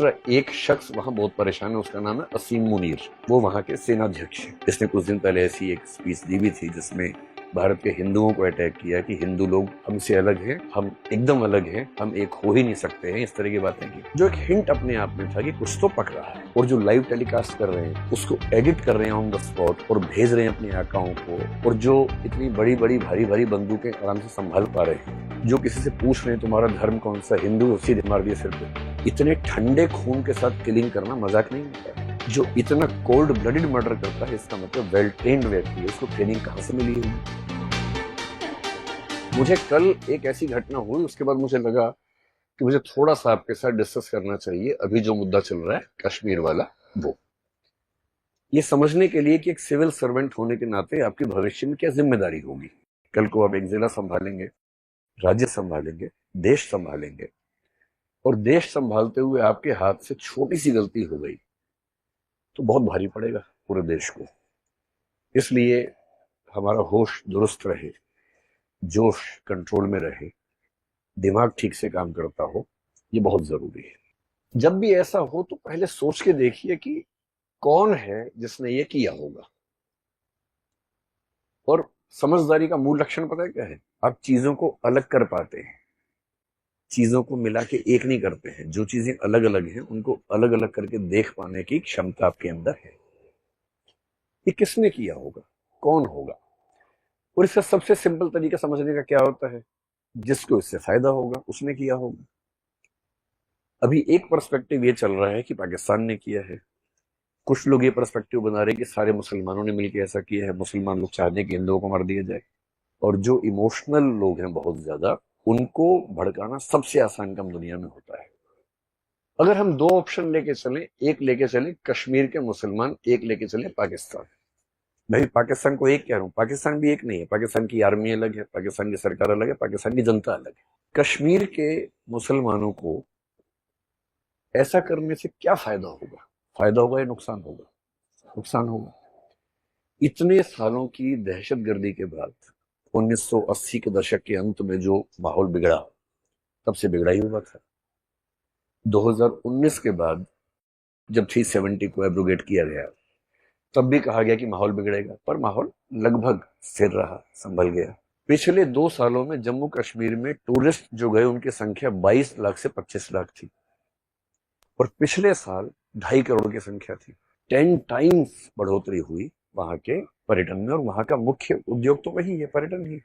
दूसरा एक शख्स वहां बहुत परेशान है, उसका नाम है असीम मुनीर। वो वहां के सेनाध्यक्ष हैं। इसने कुछ दिन पहले ऐसी एक स्पीच दी भी थी जिसमें भारत के हिंदुओं को अटैक किया कि हिंदू लोग हमसे अलग हैं, हम एकदम अलग हैं, हम एक हो ही नहीं सकते हैं, इस तरह की बातें की। जो एक हिंट अपने आप में था कि कुछ तो पक रहा है। और जो लाइव टेलीकास्ट कर रहे हैं उसको एडिट कर रहे हैं ऑन द स्पॉट और भेज रहे हैं अपने आकाओं को। और जो इतनी बड़ी बड़ी भारी भारी बंदूकें आराम से संभाल पा रहे हैं, जो किसी से पूछ रहे हैं तुम्हारा धर्म कौन सा, हिंदू, सीधे मार दिए सिर पे। इतने ठंडे खून के साथ किलिंग करना मजाक नहीं होता है। जो इतना कोल्ड ब्लडेड मर्डर करता है, इसका मतलब वेल ट्रेन्ड व्यक्ति है। उसको ट्रेनिंग कहाँ से मिली है? मुझे कल एक ऐसी घटना हुई, उसके बाद मुझे लगा कि मुझे थोड़ा सा आपके साथ डिस्कस करना चाहिए। अभी जो मुद्दा चल रहा है कश्मीर वाला, वो ये समझने के लिए कि एक सिविल सर्वेंट होने के नाते आपकी भविष्य में क्या जिम्मेदारी होगी। कल को आप एक जिला संभालेंगे, राज्य संभालेंगे, देश संभालेंगे, और देश संभालते हुए आपके हाथ से छोटी सी गलती हो गई तो बहुत भारी पड़ेगा पूरे देश को। इसलिए हमारा होश दुरुस्त रहे, जोश कंट्रोल में रहे, दिमाग ठीक से काम करता हो, ये बहुत जरूरी है। जब भी ऐसा हो तो पहले सोच के देखिए कि कौन है जिसने ये किया होगा। और समझदारी का मूल लक्षण पता है क्या है? आप चीजों को अलग कर पाते हैं, चीजों को मिला के एक नहीं करते हैं। जो चीजें अलग अलग हैं उनको अलग अलग करके देख पाने की क्षमता आपके अंदर है। ये किसने किया होगा, कौन होगा? और इसका सबसे सिंपल तरीका समझने का क्या होता है? जिसको इससे फायदा होगा उसने किया होगा। अभी एक पर्सपेक्टिव ये चल रहा है कि पाकिस्तान ने किया है। कुछ लोग ये पर्सपेक्टिव बना रहे हैं कि सारे मुसलमानों ने मिलकर ऐसा किया है, मुसलमान लोग चाहते हैं कि हिंदुओं को मार दिया जाए। और जो इमोशनल लोग हैं बहुत ज्यादा, उनको भड़काना सबसे आसान काम दुनिया में होता है। अगर हम दो ऑप्शन लेके चले, एक लेके चले कश्मीर के मुसलमान, एक लेके चले पाकिस्तान। मैं पाकिस्तान को एक कह रहा हूं, पाकिस्तान भी एक नहीं है। पाकिस्तान की आर्मी अलग है, पाकिस्तान की सरकार अलग है, पाकिस्तान की जनता अलग है। कश्मीर के मुसलमानों को ऐसा करने से क्या फायदा होगा? फायदा होगा या नुकसान होगा? नुकसान होगा। इतने सालों की दहशतगर्दी के बाद 1980 के दशक के अंत में जो माहौल बिगड़ा, तब से बिगड़ा ही हुआ था। 2019 के बाद जब 370 को एब्रोगेट किया गया, तब भी कहा गया कि माहौल बिगड़ेगा, पर माहौल लगभग स्थिर रहा, संभल गया। पिछले 2 सालों में जम्मू कश्मीर में टूरिस्ट जो गए उनकी संख्या 22 लाख से 25 लाख थी, और पिछले साल 2.5 करोड़ की संख्या थी। 10 टाइम्स बढ़ोतरी हुई वहां के पर्यटन में। और वहां का मुख्य उद्योग तो वही है, पर्यटन ही,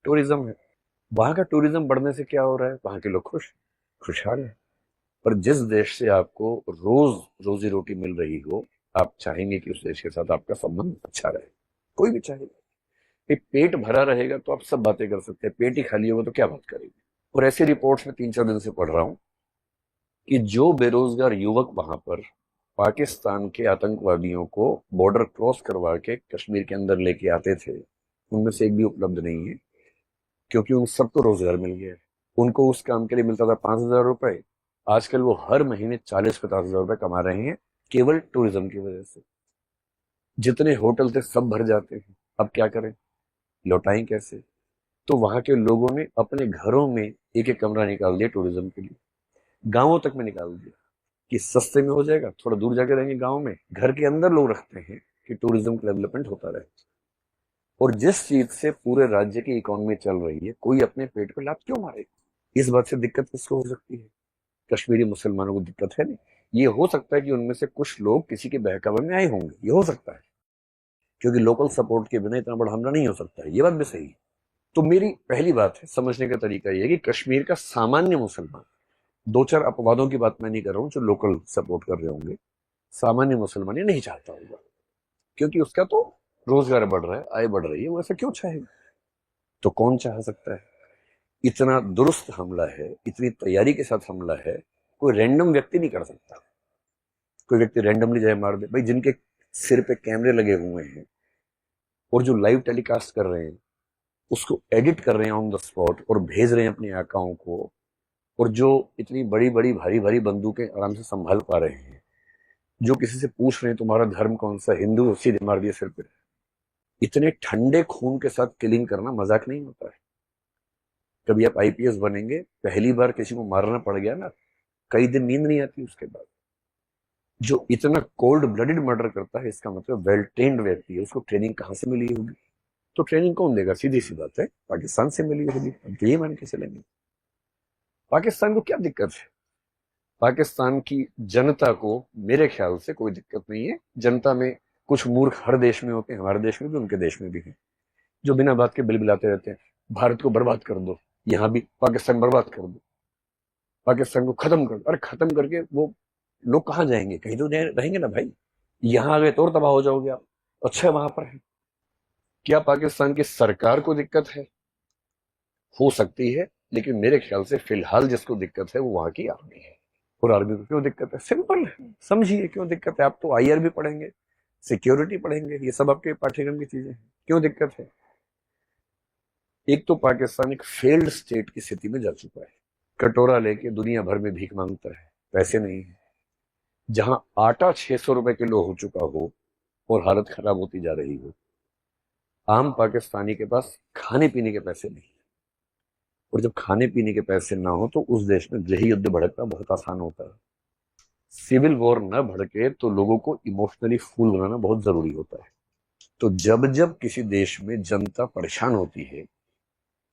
टूरिज्म है। वहां का टूरिज्म बढ़ने से क्या हो रहा है? वहां के लोग खुशहाल है। पर जिस देश से आपको रोज रोजी रोटी मिल रही हो, आप चाहेंगे कि उस देश के साथ आपका संबंध अच्छा रहे। कोई भी चाहेगा। पेट भरा रहेगा तो आप सब बातें कर सकते हैं, पेट ही खाली होगा तो क्या बात करेंगे? और ऐसी रिपोर्ट्स में 3-4 दिन से पढ़ रहा हूं कि जो बेरोजगार युवक वहां पर पाकिस्तान के आतंकवादियों को बॉर्डर क्रॉस करवा के कश्मीर के अंदर लेके आते थे, उनमें से एक भी उपलब्ध नहीं है, क्योंकि उन सबको रोजगार मिल गया है। उनको उस काम के लिए मिलता था 5,000 रुपए, आजकल वो हर महीने 40-50 हजार रुपए कमा रहे हैं, केवल टूरिज्म की वजह से। जितने होटल थे सब भर जाते हैं। अब क्या करें, लौटाएं कैसे? तो वहां के लोगों ने अपने घरों में एक एक कमरा निकाल दिया टूरिज्म के लिए, गांवों तक में निकाल दिया कि सस्ते में हो जाएगा, थोड़ा दूर जाके रहेंगे गांव में। घर के अंदर लोग रखते हैं कि टूरिज्म का डेवलपमेंट होता रहे। और जिस चीज से पूरे राज्य की इकोनॉमी चल रही है, कोई अपने पेट पे लात क्यों मारे? इस बात से दिक्कत किसको हो सकती है? कश्मीरी मुसलमानों को दिक्कत है नहीं। ये हो सकता है कि उनमें से कुछ लोग किसी के बहकावे में आए होंगे, ये हो सकता है, क्योंकि लोकल सपोर्ट के बिना इतना बड़ा हमला नहीं हो सकता है। ये बात भी सही है। तो मेरी पहली बात है, समझने का तरीका यह है कि कश्मीर का सामान्य मुसलमान, 2-4 अपवादों की बात मैं नहीं कर रहा हूं जो लोकल सपोर्ट कर रहे होंगे, सामान्य मुसलमान ये नहीं चाहता होगा, क्योंकि उसका तो रोजगार बढ़ रहा है, आय बढ़ रही है, वो ऐसा क्यों चाहेगा? तो कौन चाह सकता है? इतना दुरुस्त हमला है, इतनी तैयारी के साथ हमला है, कोई रैंडम व्यक्ति नहीं कर सकता। कोई व्यक्ति रैंडमली जाए मार दे भाई? जिनके सिर पे कैमरे लगे हुए हैं और जो लाइव टेलीकास्ट कर रहे हैं, उसको एडिट कर रहे हैं ऑन द स्पॉट और भेज रहे हैं अपने आकाओं को, और जो इतनी बड़ी बड़ी भारी भारी बंदूकें आराम से संभाल पा रहे हैं, जो किसी से पूछ रहे हैं तुम्हारा धर्म कौन सा, हिंदू, सीधे मार दिए सिर पे। इतने ठंडे खून के साथ किलिंग करना मजाक नहीं होता है। कभी आप आईपीएस बनेंगे, पहली बार किसी को मारना पड़ गया ना, कई दिन नींद नहीं आती उसके बाद। जो इतना कोल्ड ब्लडेड मर्डर करता है, इसका मतलब वेल ट्रेन्ड व्यक्ति है, उसको ट्रेनिंग कहां से मिली होगी? तो ट्रेनिंग कौन देगा? सीधी सी बात है, पाकिस्तान से मिली होगी। अब तो ये मान के चलेंगे। पाकिस्तान को क्या दिक्कत है? पाकिस्तान की जनता को मेरे ख्याल से कोई दिक्कत नहीं है। जनता में कुछ मूर्ख हर देश में होते हैं, हमारे देश में भी, उनके देश में भी हैं, जो बिना बात के बिलबिलाते रहते हैं, भारत को बर्बाद कर दो, यहां भी पाकिस्तान बर्बाद कर दो, पाकिस्तान को खत्म कर दो। अरे खत्म करके वो लोग कहाँ जाएंगे? कहीं तो रहेंगे ना भाई। यहां आ गए तो और तबाह हो जाओगे आप। अच्छा है वहां पर है। क्या पाकिस्तान की सरकार को दिक्कत है? हो सकती है, लेकिन मेरे ख्याल से फिलहाल जिसको दिक्कत है वो वहां की आर्मी है। और आर्मी को क्यों दिक्कत है? सिंपल है, समझिए क्यों दिक्कत है। आप तो आईआर भी पढ़ेंगे, सिक्योरिटी पढ़ेंगे, ये सब आपके पाठ्यक्रम की चीजें हैं। क्यों दिक्कत है? एक तो पाकिस्तान एक फेल्ड स्टेट की स्थिति में जा चुका है। कटोरा लेके दुनिया भर में भीख मांगता है, पैसे नहीं है। जहां आटा 600 रुपए किलो हो चुका हो और हालत खराब होती जा रही हो, आम पाकिस्तानी के पास खाने पीने के पैसे नहीं। और जब खाने पीने के पैसे ना हो तो उस देश में गृह युद्ध भड़कना बहुत आसान होता है। सिविल वॉर न भड़के तो लोगों को इमोशनली फूल बनाना बहुत जरूरी होता है। तो जब जब किसी देश में जनता परेशान होती है,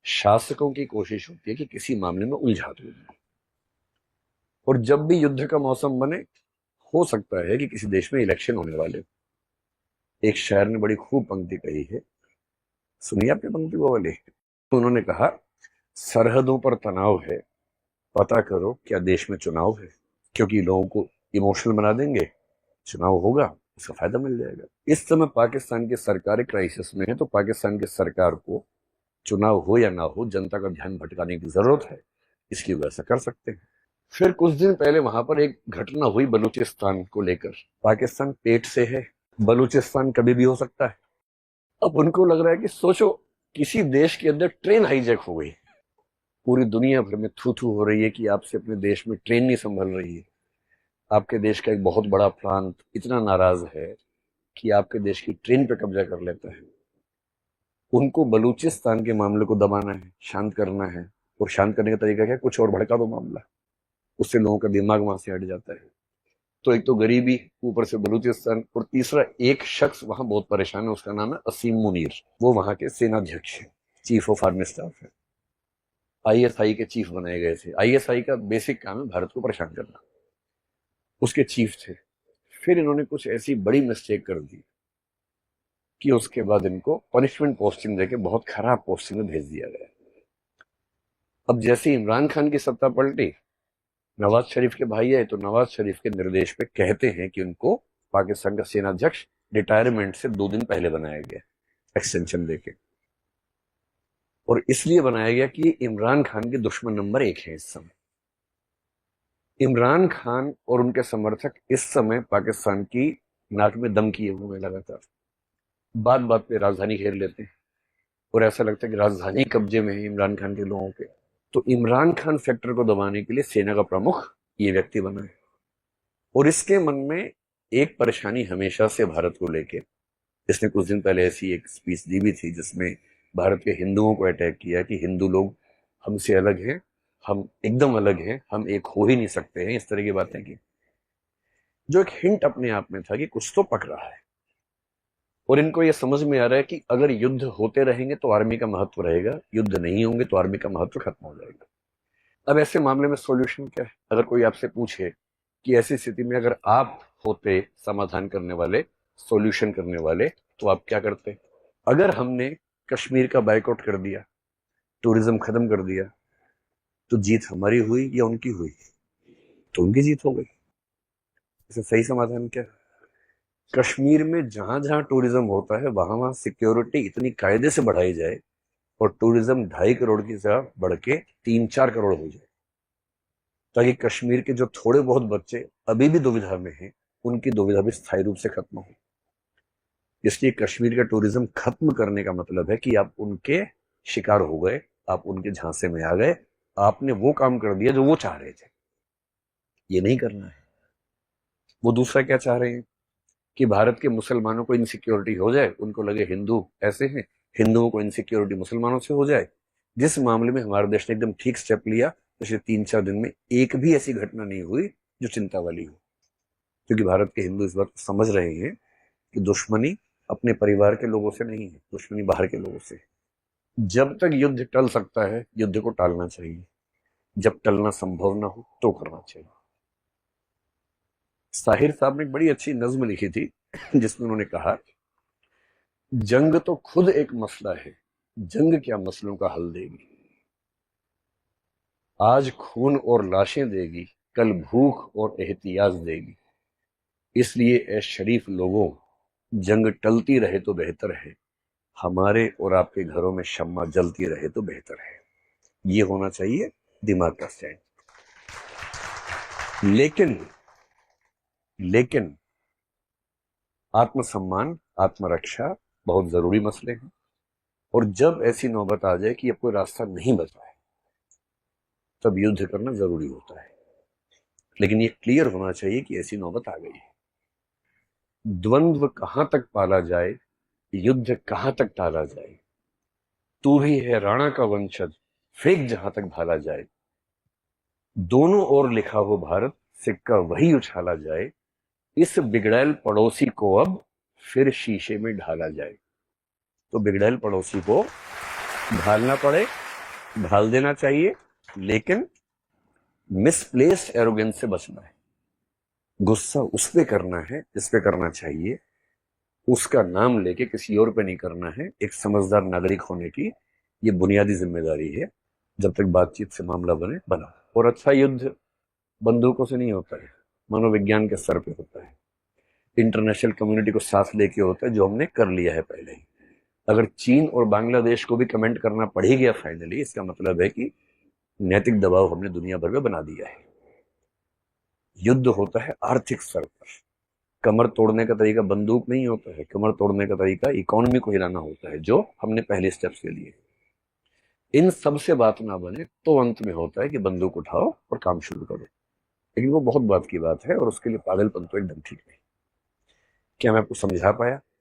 शासकों की कोशिश होती है कि किसी मामले में उलझा दो। और जब भी युद्ध का मौसम बने, हो सकता है कि किसी देश में इलेक्शन होने वाले। एक शायर ने बड़ी खूब पंक्ति कही है, सुनिए आपने पंक्ति वो वाली। तो उन्होंने कहा, सरहदों पर तनाव है, पता करो क्या देश में चुनाव है। क्योंकि लोगों को इमोशनल बना देंगे, चुनाव होगा, उसका फायदा मिल जाएगा। इस समय पाकिस्तान की सरकार क्राइसिस में है, तो पाकिस्तान की सरकार को चुनाव हो या ना हो, जनता का ध्यान भटकाने की जरूरत है, इसलिए वैसा कर सकते हैं। फिर कुछ दिन पहले वहां पर एक घटना हुई बलूचिस्तान को लेकर। पाकिस्तान पेट से है, बलूचिस्तान कभी भी हो सकता है। अब उनको लग रहा है कि सोचो, किसी देश के अंदर ट्रेन हाईजैक हो गई, पूरी दुनिया भर में थू थू हो रही है कि आपसे अपने देश में ट्रेन नहीं संभल रही है। आपके देश का एक बहुत बड़ा प्रांत इतना नाराज है कि आपके देश की ट्रेन पे कब्जा कर लेता है। उनको बलूचिस्तान के मामले को दबाना है, शांत करना है। और शांत करने का तरीका क्या है? कुछ और भड़का दो मामला, उससे लोगों का दिमाग वहां से हट जाता है। तो एक तो गरीबी, ऊपर से बलूचिस्तान, और तीसरा एक शख्स वहां बहुत परेशान है, उसका नाम है असीम मुनीर। वो वहां के सेनाध्यक्ष है, चीफ ऑफ आर्मी स्टाफ है, आईएसआई के चीफ बनाए गए थे। आईएसआई का बेसिक काम है भारत को परेशान करना, उसके चीफ थे। फिर इन्होंने कुछ ऐसी बड़ी मिस्टेक कर दी कि उसके बाद इनको पनिशमेंट पोस्टिंग देके बहुत खराब पोस्टिंग में भेज दिया गया। अब जैसे इमरान खान की सत्ता पलटी, नवाज शरीफ के भाई है, तो नवाज शरीफ के निर्देश पे कहते हैं कि उनको पाकिस्तान का सेनाध्यक्ष रिटायरमेंट से 2 दिन पहले बनाया गया, एक्सटेंशन देके। और इसलिए बनाया गया कि इमरान खान के दुश्मन नंबर 1 है इस समय। इमरान खान और उनके समर्थक इस समय पाकिस्तान की नाक में दम किए हुए लगातार, बात बात पे राजधानी घेर लेते हैं और ऐसा लगता है कि राजधानी कब्जे में है इमरान खान के लोगों के। तो इमरान खान फैक्टर को दबाने के लिए सेना का प्रमुख ये व्यक्ति बना है। और इसके मन में एक परेशानी हमेशा से भारत को लेके, इसने कुछ दिन पहले ऐसी एक स्पीच दी भी थी जिसमें भारत के हिंदुओं को अटैक किया कि हिंदू लोग हमसे अलग हैं, हम एकदम अलग हैं, हम एक हो ही नहीं सकते हैं, इस तरह की बातें की। जो एक हिंट अपने आप में था कि कुछ तो पक रहा है। और इनको यह समझ में आ रहा है कि अगर युद्ध होते रहेंगे तो आर्मी का महत्व रहेगा, युद्ध नहीं होंगे तो आर्मी का महत्व खत्म हो जाएगा। अब ऐसे मामले में सॉल्यूशन क्या है? अगर कोई आपसे पूछे कि ऐसी स्थिति में अगर आप होते समाधान करने वाले, सॉल्यूशन करने वाले, तो आप क्या करते? अगर हमने कश्मीर का बायकॉट कर दिया, टूरिज्म खत्म कर दिया, तो जीत हमारी हुई या उनकी हुई? तो उनकी जीत हो गई। इसे सही समाधान क्या है? कश्मीर में जहां जहां टूरिज्म होता है वहां वहां सिक्योरिटी इतनी कायदे से बढ़ाई जाए और टूरिज्म 2.5 करोड़ की जगह बढ़ के 3-4 करोड़ हो जाए, ताकि कश्मीर के जो थोड़े बहुत बच्चे अभी भी दुविधा में हैं, उनकी दुविधा भी स्थायी रूप से खत्म हो। इसलिए कश्मीर का टूरिज्म खत्म करने का मतलब है कि आप उनके शिकार हो गए, आप उनके झांसे में आ गए, आपने वो काम कर दिया जो वो चाह रहे थे। ये नहीं करना है। वो दूसरा क्या चाह रहे हैं कि भारत के मुसलमानों को इनसिक्योरिटी हो जाए, उनको लगे हिंदू ऐसे हैं, हिंदुओं को इनसिक्योरिटी मुसलमानों से हो जाए। जिस मामले में हमारे देश ने एकदम ठीक स्टेप लिया, पिछले 3-4 दिन में एक भी ऐसी घटना नहीं हुई जो चिंता वाली हो, क्योंकि भारत के हिंदू इस बात को समझ रहे हैं कि दुश्मनी अपने परिवार के लोगों से नहीं है, दुश्मनी बाहर के लोगों से है। जब तक युद्ध टल सकता है युद्ध को टालना चाहिए, जब टलना संभव ना हो तो करना चाहिए। साहिर साहब ने एक बड़ी अच्छी नज्म लिखी थी जिसमें उन्होंने कहा, जंग तो खुद एक मसला है, जंग क्या मसलों का हल देगी। आज खून और लाशें देगी, कल भूख और एहतियाज देगी। इसलिए ए शरीफ लोगों, जंग टलती रहे तो बेहतर है, हमारे और आपके घरों में शम्मा जलती रहे तो बेहतर है। ये होना चाहिए दिमाग का स्टैंड। लेकिन आत्मसम्मान, आत्मरक्षा बहुत जरूरी मसले हैं, और जब ऐसी नौबत आ जाए कि अब कोई रास्ता नहीं बचा है तब युद्ध करना जरूरी होता है। लेकिन ये क्लियर होना चाहिए कि ऐसी नौबत आ गई है। द्वंद्व कहां तक पाला जाए, युद्ध कहां तक टाला जाए, तू भी है राणा का वंशज, फेंक जहां तक भाला जाए। दोनों ओर लिखा हो भारत, सिक्का वही उछाला जाए। इस बिगड़ैल पड़ोसी को अब फिर शीशे में ढाला जाए। तो बिगड़ैल पड़ोसी को ढालना पड़े, ढाल देना चाहिए, लेकिन मिसप्लेस्ड एरोगेंस से बचना है। गुस्सा उस पे करना है जिस पे करना चाहिए, उसका नाम लेके किसी और पे नहीं करना है। एक समझदार नागरिक होने की ये बुनियादी जिम्मेदारी है। जब तक बातचीत से मामला बना। और अच्छा युद्ध बंदूकों से नहीं होता है, मनोविज्ञान के स्तर पे होता है, इंटरनेशनल कम्युनिटी को साथ लेके होता है, जो हमने कर लिया है पहले ही। अगर चीन और बांग्लादेश को भी कमेंट करना पड़ ही गया फाइनली, इसका मतलब है कि नैतिक दबाव हमने दुनिया भर में बना दिया है। युद्ध होता है आर्थिक स्तर पर। कमर तोड़ने का तरीका बंदूक नहीं होता है, कमर तोड़ने का तरीका इकोनॉमी को हिलाना होता है, जो हमने पहले स्टेप्स ले लिए। इन सब से बात ना बने तो अंत में होता है कि बंदूक उठाओ और काम शुरू करो। लेकिन वो बहुत बात की बात है, और उसके लिए पागलपन तो एकदम ठीक नहीं। क्या मैं आपको समझा पाया?